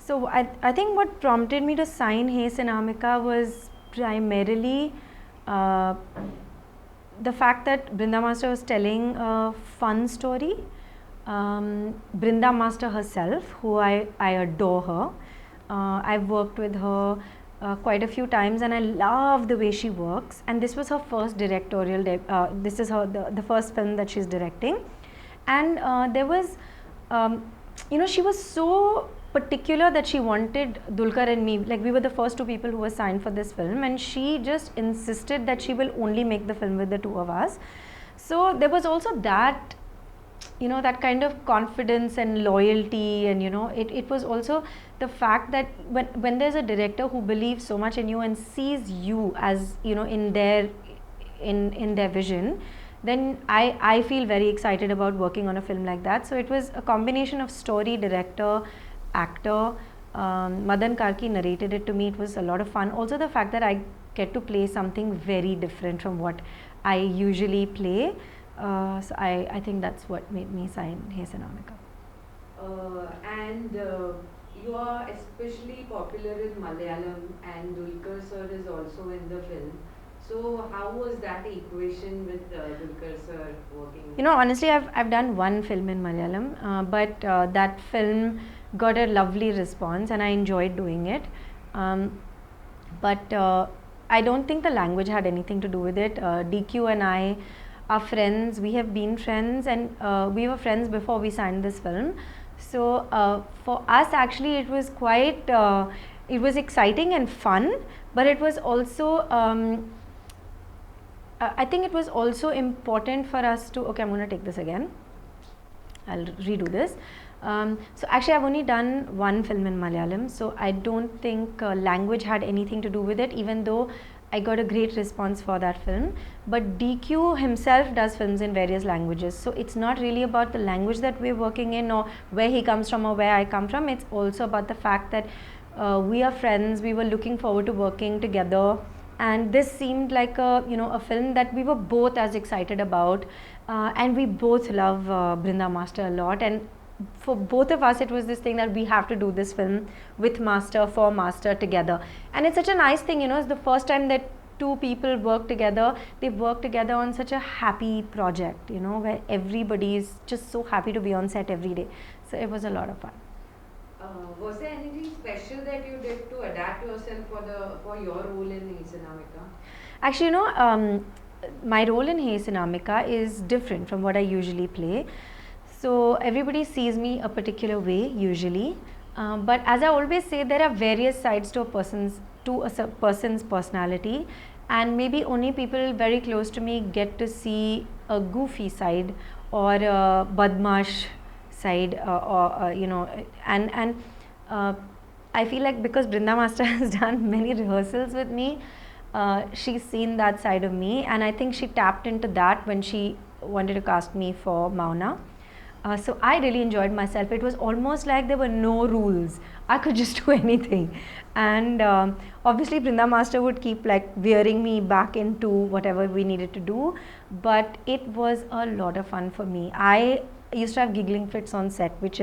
So I think what prompted me to sign Hey Sinamika was primarily uh, the fact that Brinda Master was telling a fun story. Brinda Master herself, who I adore her. I've worked with her quite a few times and I love the way she works. And this was her first directorial, this is the first film that she's directing. And there was, she was so particular that she wanted Dulkar and me, like we were the first two people who were signed for this film, and she just insisted that she will only make the film with the two of us. So there was also that, that kind of confidence and loyalty, and it was also the fact that when there's a director who believes so much in you and sees you as, in their vision, then I feel very excited about working on a film like that. So it was a combination of story, director, actor. Madan Karki narrated it to me. It was a lot of fun. Also the fact that I get to play something very different from what I usually play. So I think that's what made me sign Hey Sinamika. And you are especially popular in Malayalam, and Dulquer sir is also in the film. So how was that equation with Dulquer sir working? Honestly, I've done one film in Malayalam, but that film got a lovely response and I enjoyed doing it. But I don't think the language had anything to do with it. DQ and I are friends. We have been friends, and we were friends before we signed this film. So for us, actually, it was quite, it was exciting and fun, but it was also, I think it was also important for us to, okay, I'm going to take this again. I'll redo this. So actually I've only done one film in Malayalam, so I don't think language had anything to do with it, even though I got a great response for that film. But DQ himself does films in various languages, so it's not really about the language that we're working in or where he comes from or where I come from. It's also about the fact that we are friends, we were looking forward to working together, and this seemed like a film that we were both as excited about, and we both love Brinda Master a lot, and for both of us it was this thing that we have to do this film with Master, for Master, together. And it's such a nice thing, it's the first time that two people work together. They work together on such a happy project, where everybody is just so happy to be on set every day. So it was a lot of fun. Was there anything special that you did to adapt yourself for your role in Hey Sinamika? Actually, my role in Hey Sinamika is different from what I usually play. So everybody sees me a particular way usually, but as I always say, there are various sides to a person's personality, and maybe only people very close to me get to see a goofy side or a badmash side, and I feel like because Brinda Master has done many rehearsals with me, she's seen that side of me, and I think she tapped into that when she wanted to cast me for Mauna. So I really enjoyed myself. It was almost like there were no rules. I could just do anything. And obviously Brinda Master would keep like veering me back into whatever we needed to do. But it was a lot of fun for me. I used to have giggling fits on set, which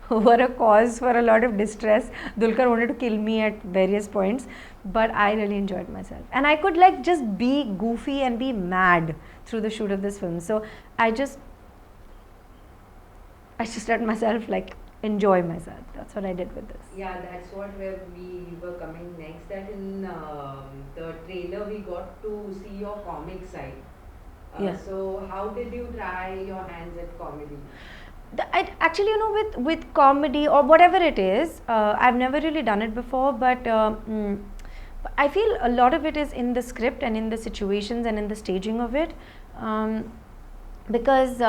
were a cause for a lot of distress. Dulquer wanted to kill me at various points, but I really enjoyed myself. And I could like just be goofy and be mad through the shoot of this film. So I just let myself like enjoy myself. That's what I did with this. Yeah, that's where we were coming next. That in the trailer we got to see your comic side. Yeah. So how did you try your hands at comedy? Actually, with comedy or whatever it is, I've never really done it before, but I feel a lot of it is in the script and in the situations and in the staging of it, because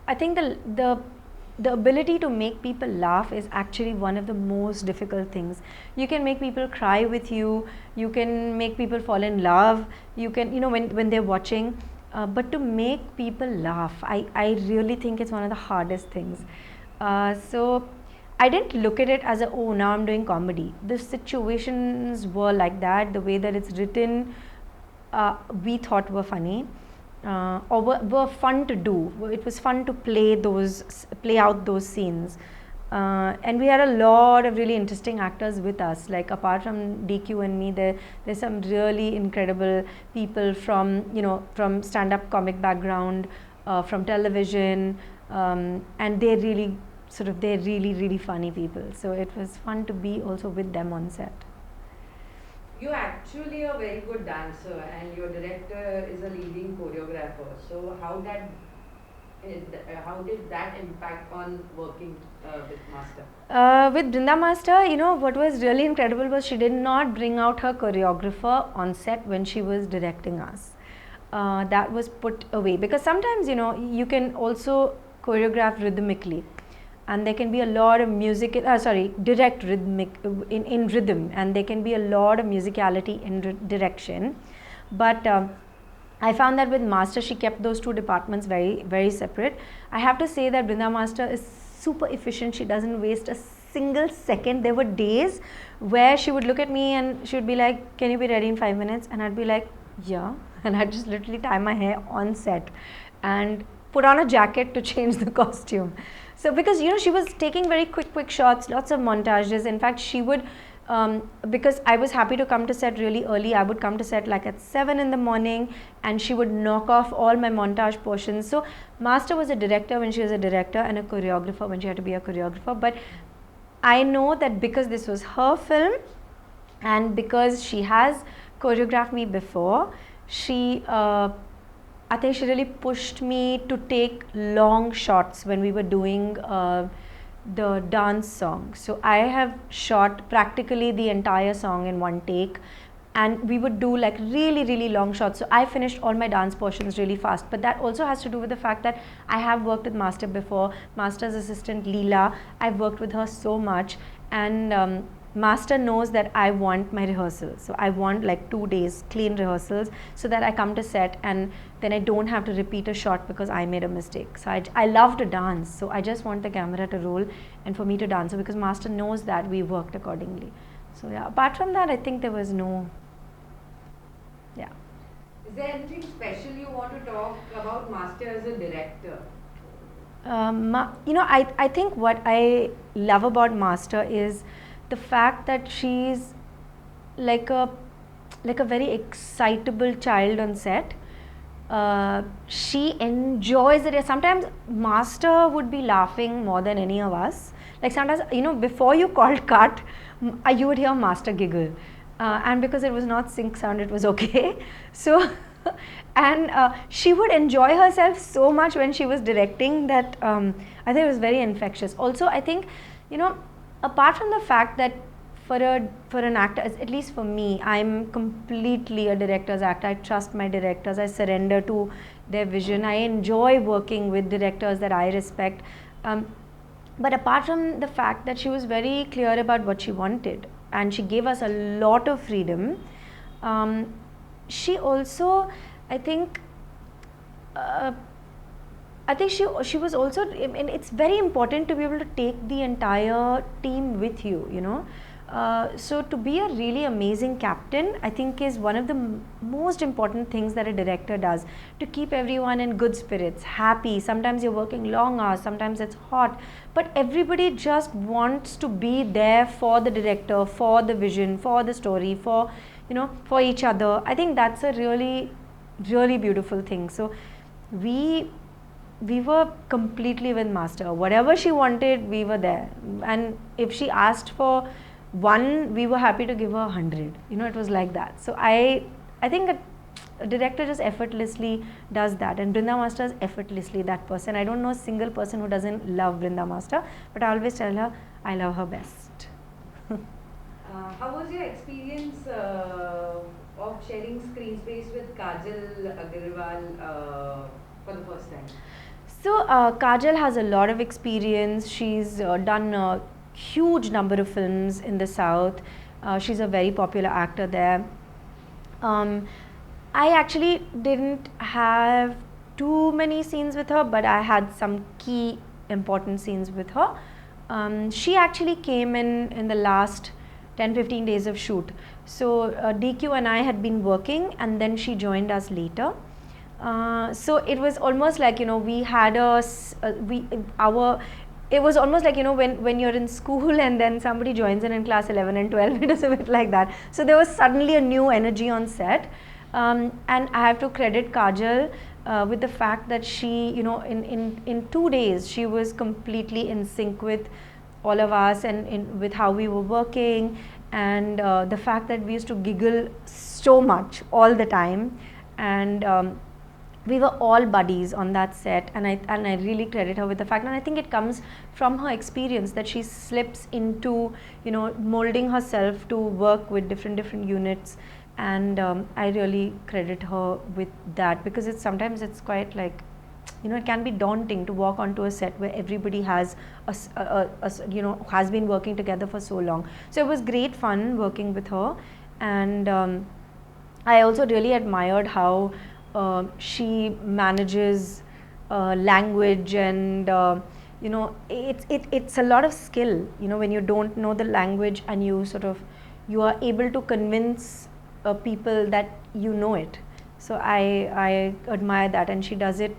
I think the ability to make people laugh is actually one of the most difficult things. You can make people cry with you, you can make people fall in love, you can, when they're watching, but to make people laugh, I really think it's one of the hardest things. So I didn't look at it as oh, now I'm doing comedy. The situations were like that, the way that it's written, we thought were funny. Or were fun to do. It was fun to play out those scenes. And we had a lot of really interesting actors with us. Like apart from DQ and me, there's some really incredible people from from stand-up comic background, from television, and they're really funny people. So it was fun to be also with them on set. You're actually a very good dancer, and your director is a leading choreographer. So how did that impact on working with Master? With Brinda Master, what was really incredible was she did not bring out her choreographer on set when she was directing us. That was put away because sometimes, you can also choreograph rhythmically, and there can be a lot of direct rhythmic in rhythm, and there can be a lot of musicality in direction. But I found that with Master, she kept those two departments very, very separate. I have to say that Brinda Master is super efficient. She doesn't waste a single second. There were days where she would look at me and she would be like, "Can you be ready in 5 minutes?" And I'd be like, "Yeah." And I'd just literally tie my hair on set and put on a jacket to change the costume. So because she was taking very quick shots, lots of montages. In fact, she would because I was happy to come to set really early, I would come to set like at 7 in the morning, and she would knock off all my montage portions. So Master was a director when she was a director, and a choreographer when she had to be a choreographer. But I know that because this was her film and because she has choreographed me before, I think she really pushed me to take long shots when we were doing the dance song. So I have shot practically the entire song in one take, and we would do like really long shots. So I finished all my dance portions really fast, but that also has to do with the fact that I have worked with Master before. Master's assistant Leela, I've worked with her so much, and Master knows that I want my rehearsals. So I want like 2 days clean rehearsals so that I come to set and then I don't have to repeat a shot because I made a mistake. So I love to dance. So I just want the camera to roll and for me to dance. So because Master knows that, we worked accordingly. So yeah, apart from that, I think there was no, yeah. Is there anything special you want to talk about Master as a director? I think what I love about Master is the fact that she's like a very excitable child on set. She enjoys it. Sometimes Master would be laughing more than any of us. Like sometimes, before you called cut, you would hear Master giggle. And because it was not sync sound, it was okay. So, and she would enjoy herself so much when she was directing that I think it was very infectious. Also, I think, apart from the fact that for an actor, at least for me, I'm completely a director's actor. I trust my directors. I surrender to their vision. I enjoy working with directors that I respect. But apart from the fact that she was very clear about what she wanted and she gave us a lot of freedom, she also, I think she was also, and it's very important to be able to take the entire team with you, so to be a really amazing captain, I think is one of the most important things that a director does, to keep everyone in good spirits, happy. Sometimes you're working long hours, sometimes it's hot, but everybody just wants to be there for the director, for the vision, for the story, for each other. I think that's a really beautiful thing. So we were completely with Master. Whatever she wanted, we were there. And if she asked for 1, we were happy to give her 100. It was like that. So I think a director just effortlessly does that. And Brinda Master is effortlessly that person. I don't know a single person who doesn't love Brinda Master, but I always tell her I love her best. How was your experience of sharing screen space with Kajal Agarwal for the first time? So Kajal has a lot of experience. She's done a huge number of films in the South. She's a very popular actor there. I actually didn't have too many scenes with her, but I had some key important scenes with her. She actually came in the last 10-15 days of shoot. So DQ and I had been working, and then she joined us later. So it was almost like we had it was almost like, when you're in school and then somebody joins in class 11 and 12, it is a bit like that. So there was suddenly a new energy on set. And I have to credit Kajal with the fact that she, in 2 days, she was completely in sync with all of us and with how we were working, and the fact that we used to giggle so much all the time. And we were all buddies on that set, and I really credit her with the fact, and I think it comes from her experience that she slips into, molding herself to work with different units. And I really credit her with that, because sometimes it's quite like, it can be daunting to walk onto a set where everybody has has been working together for so long. So it was great fun working with her. And I also really admired how she manages language, and it's a lot of skill, when you don't know the language and you are able to convince people that you know it. So I admire that, and she does it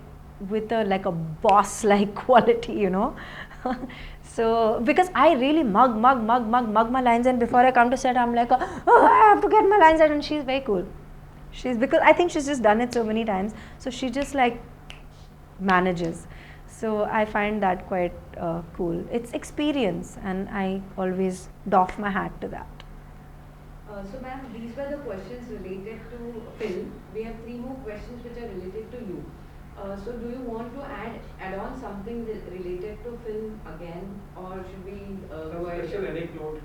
with a boss like quality. So because I really mug my lines, and before I come to set I'm like, oh, I have to get my lines out, and she's very cool. Because I think she's just done it so many times, so she just manages. So I find that quite cool. It's experience, and I always doff my hat to that. So ma'am, these were the questions related to film. We have 3 more questions which are related to you. So do you want to add on something related to film again, or should we some special anecdote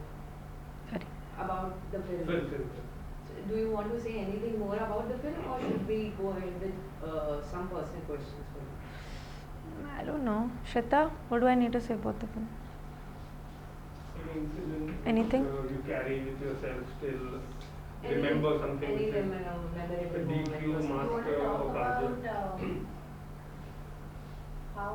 about the film? Film. So do you want to say anything more about the film, or should we go ahead with some personal questions for you? I don't know. Shweta, what do I need to say about the film? Anything? You carry with yourself still. Remember something. Any memorable moment. DQ master or Kajal. How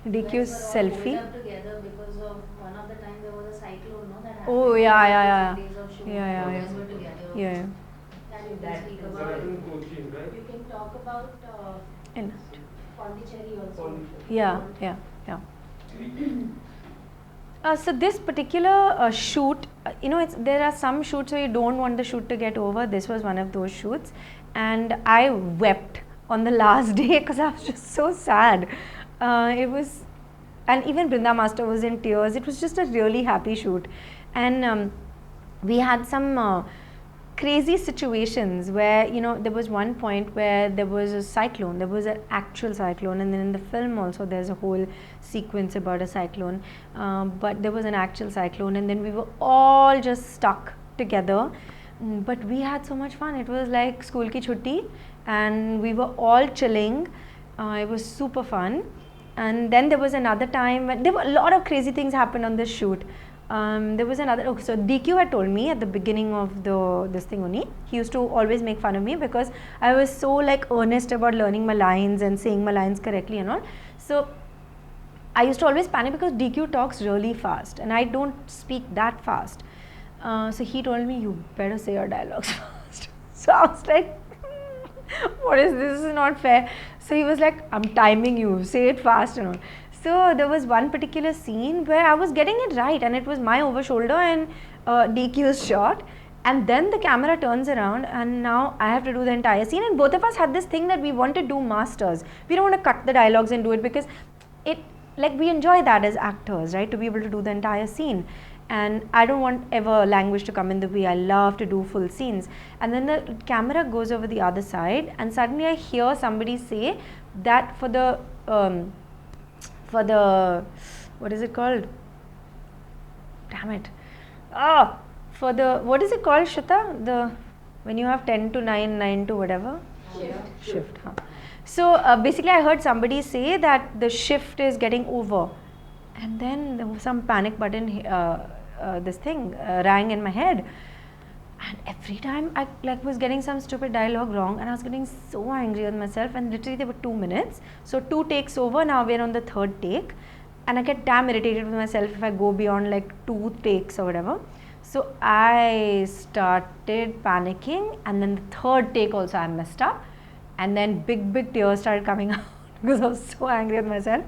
DQ's selfie. Together because of one of the time there was a cyclone, no? That Oh yeah. Days of shoot. Yeah. You guys were together. Yeah. Can you That speak was about it? Right? You can talk about In Pondicherry also. Yeah. So this particular shoot, there are some shoots where you don't want the shoot to get over. This was one of those shoots, and I wept on the last day because I was just so sad. And even Brinda Master was in tears. It was just a really happy shoot, and we had some crazy situations where, there was one point where there was a cyclone. There was an actual cyclone, and then in the film also there's a whole sequence about a cyclone. But there was an actual cyclone, and then we were all just stuck together. But we had so much fun. It was like school ki chutti, and we were all chilling. It was super fun. And then there was another time when there were a lot of crazy things happened on this shoot. There was another, so DQ had told me at the beginning of this thing only, he used to always make fun of me because I was so earnest about learning my lines and saying my lines correctly and all. So I used to always panic because DQ talks really fast and I don't speak that fast. So he told me, you better say your dialogues fast. So I was like, what is this? This is not fair. So he was like, I'm timing you, say it fast and all. So there was one particular scene where I was getting it right and it was my over shoulder and DQ's shot, and then the camera turns around and now I have to do the entire scene, and both of us had this thing that we want to do masters. We don't want to cut the dialogues and do it because we enjoy that as actors, right, to be able to do the entire scene. And I don't want ever language to come in the way. I love to do full scenes. And then the camera goes over the other side and suddenly I hear somebody say that for the what is it called? Damn it. For the, what is it called, Shweta? When you have 10 to 9, 9 to whatever? Shift. Huh. So basically I heard somebody say that the shift is getting over. And then there was some panic button, this thing rang in my head. And every time I was getting some stupid dialogue wrong and I was getting so angry with myself, and literally there were 2 minutes. So 2 takes over, now we're on the 3rd take. And I get damn irritated with myself if I go beyond 2 takes or whatever. So I started panicking, and then the 3rd take also I messed up. And then big tears started coming out because I was so angry with myself.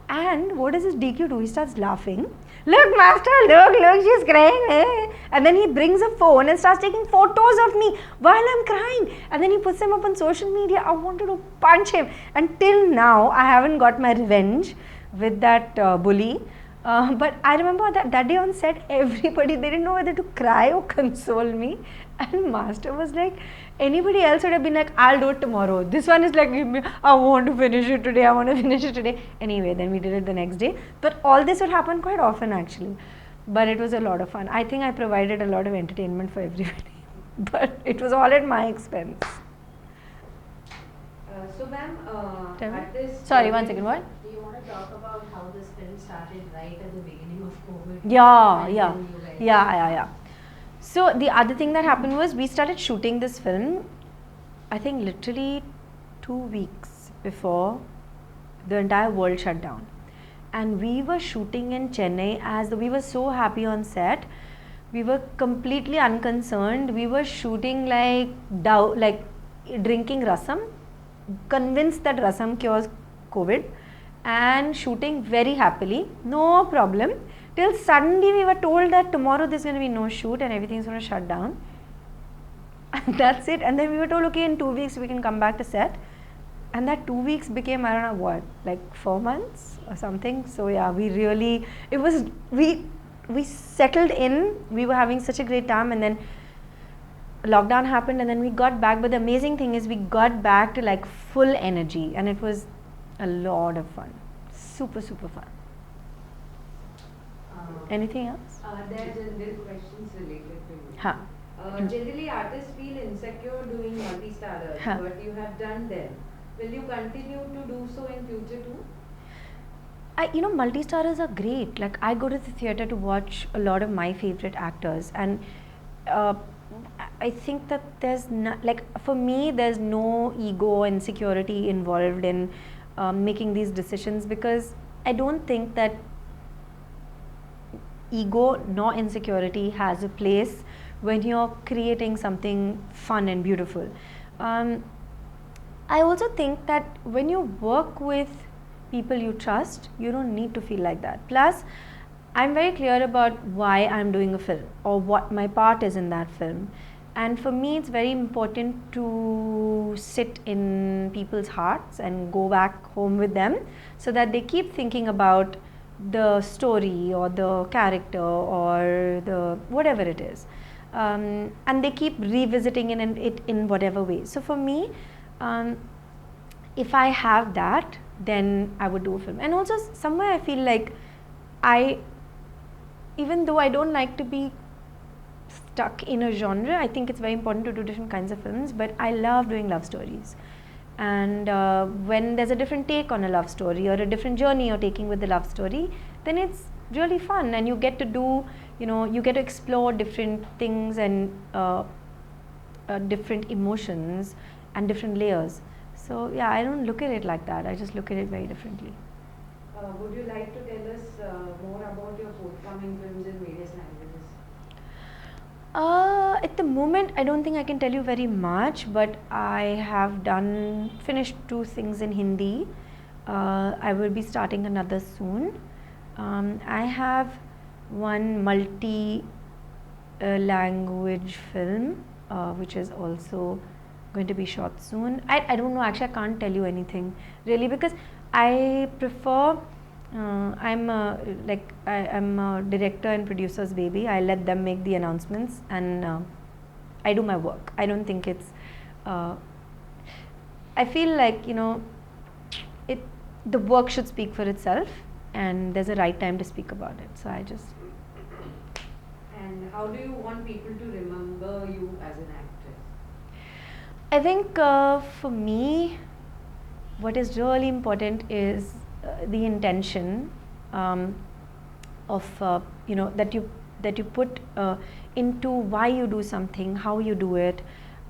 And what does this DQ do? He starts laughing. Look, master, look, she's crying. And then he brings a phone and starts taking photos of me while I'm crying. And then he puts them up on social media. I wanted to punch him. And till now, I haven't got my revenge with that bully. But I remember that day on set, everybody, they didn't know whether to cry or console me. And master was like, anybody else would have been like, I'll do it tomorrow. This one is like, I want to finish it today, I want to finish it today. Anyway, then we did it the next day. But all this would happen quite often actually. But it was a lot of fun. I think I provided a lot of entertainment for everybody. But it was all at my expense. So ma'am, Tell me. at this... Sorry, one second, what? Do you want to talk about how this film started right at the beginning of COVID? Yeah, And yeah. then you guys- Yeah. So the other thing that happened was we started shooting this film, I think literally 2 weeks before the entire world shut down. And we were shooting in Chennai as we were so happy on set. We were completely unconcerned. We were shooting like drinking rasam, convinced that rasam cures COVID, and shooting very happily, no problem. Till suddenly we were told that tomorrow there's going to be no shoot and everything's going to shut down. And that's it. And then we were told, okay, in 2 weeks we can come back to set. And that 2 weeks became, I don't know what, like 4 months or something. So yeah, we settled in, we were having such a great time, and then lockdown happened and then we got back. But the amazing thing is we got back to like full energy and it was a lot of fun. Super fun. Anything else? There are general questions related to you. Huh. Generally, artists feel insecure doing multi-starrers, Huh. but you have done them. Will you continue to do so in future too? Multi-starrers are great. Like I go to the theatre to watch a lot of my favorite actors, and I think that there's for me there's no ego or insecurity involved in making these decisions, because I don't think that ego nor insecurity has a place when you're creating something fun and beautiful. I also think that when you work with people you trust, you don't need to feel like that. Plus, I'm very clear about why I'm doing a film or what my part is in that film. And for me, it's very important to sit in people's hearts and go back home with them so that they keep thinking about the story or the character or the whatever it is. And they keep revisiting it in whatever way. So for me, if I have that, then I would do a film. And also somewhere I feel like even though I don't like to be stuck in a genre, I think it's very important to do different kinds of films, but I love doing love stories. And when there's a different take on a love story or a different journey you're taking with the love story, then it's really fun and you get to do, you get to explore different things and different emotions and different layers. So yeah, I don't look at it like that. I just look at it very differently. Would you like to tell us more about your forthcoming films in various languages? At the moment, I don't think I can tell you very much, but I have finished 2 things in Hindi. I will be starting another soon. I have one multi-language film, which is also going to be shot soon. I don't know, actually I can't tell you anything really, because I prefer I'm a director and producer's baby. I let them make the announcements and I do my work. I don't think it's I feel like the work should speak for itself and there's a right time to speak about it. So I just... And how do you want people to remember you as an actress? I think for me, what is really important is the intention of that you put into why you do something, how you do it,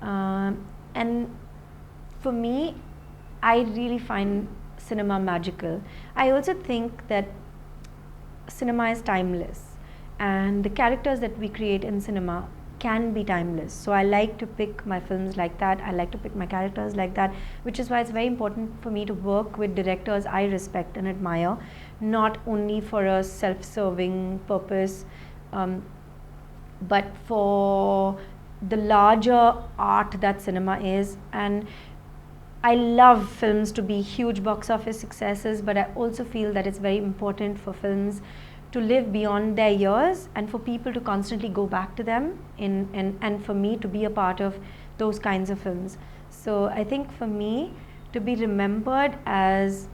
and for me, I really find cinema magical. I also think that cinema is timeless, and the characters that we create in cinema can be timeless. So I like to pick my films like that. I like to pick my characters like that, which is why it's very important for me to work with directors I respect and admire, not only for a self-serving purpose, but for the larger art that cinema is. And I love films to be huge box office successes, but I also feel that it's very important for films to live beyond their years and for people to constantly go back to them and for me to be a part of those kinds of films. So I think for me to be remembered as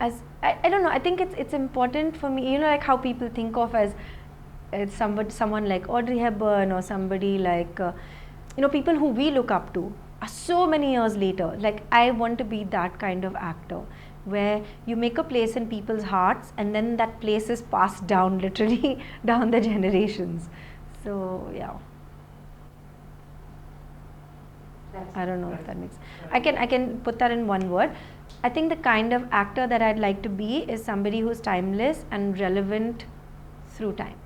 I don't know, I think it's important for me, like how people think of as someone like Audrey Hepburn or somebody like people who we look up to are so many years later. Like I want to be that kind of actor where you make a place in people's hearts and then that place is passed down literally down the generations. So yeah, I don't know if that makes. I can put that in one word. I think the kind of actor that I'd like to be is somebody who's timeless and relevant through time.